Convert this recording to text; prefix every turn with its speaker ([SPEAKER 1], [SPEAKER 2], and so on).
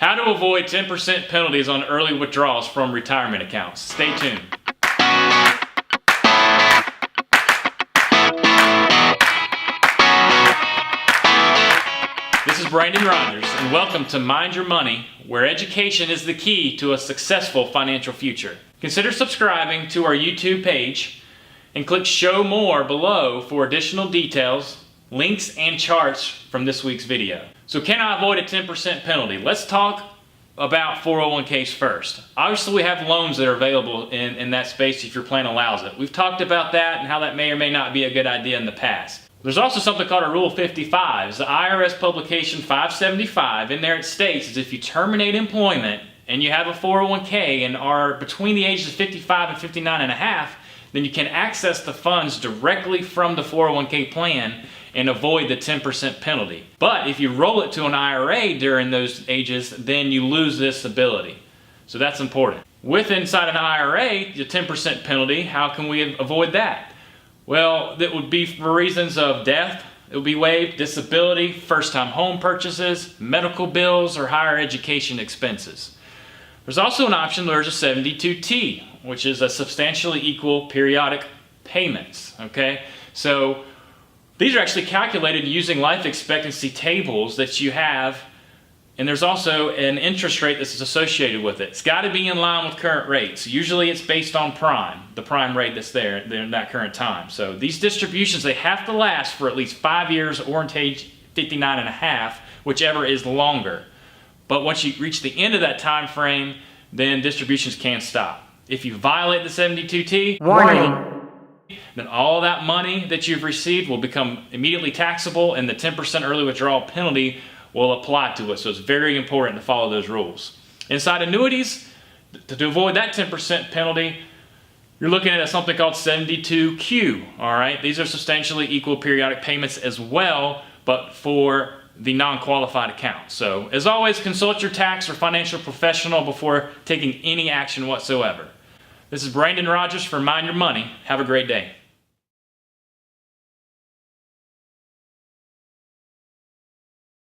[SPEAKER 1] How to avoid 10% penalties on early withdrawals from retirement accounts. Stay tuned. This is Brandon Rogers, and welcome to Mind Your Money, where education is the key to a successful financial future. Consider subscribing to our YouTube page and click Show More below for additional details, links, and charts from this week's video. So can I avoid a 10% penalty? Let's talk about 401ks first. Obviously, we have loans that are available in that space if your plan allows it. We've talked about that and how that may or may not be a good idea in the past. There's also something called a Rule 55. It's the IRS publication 575. In there it states that if you terminate employment and you have a 401k and are between the ages of 55 and 59 and a half, then you can access the funds directly from the 401k plan and avoid the 10% penalty. But if you roll it to an IRA during those ages, then you lose this ability. So that's important. With inside an IRA, the 10% penalty, how can we avoid that? Well, that would be for reasons of death. It would be waived, disability, first-time home purchases, medical bills, or higher education expenses. There's also an option, there's a 72T, which is a substantially equal periodic payments, okay? So these are actually calculated using life expectancy tables that you have, and there's also an interest rate that's associated with it. It's got to be in line with current rates. Usually it's based on prime, the prime rate that's there in that current time. So these distributions, they have to last for at least 5 years or until age 59 and a half, whichever is longer. But once you reach the end of that time frame, then distributions can stop. If you violate the 72T,
[SPEAKER 2] warning,
[SPEAKER 1] then all that money that you've received will become immediately taxable, and the 10% early withdrawal penalty will apply to it. So it's very important to follow those rules. Inside annuities, to avoid that 10% penalty, you're looking at something called 72Q. All right, these are substantially equal periodic payments as well, but for the non-qualified account. So as always, consult your tax or financial professional before taking any action whatsoever. This is Brandon Rogers for Mind Your Money. Have a great day.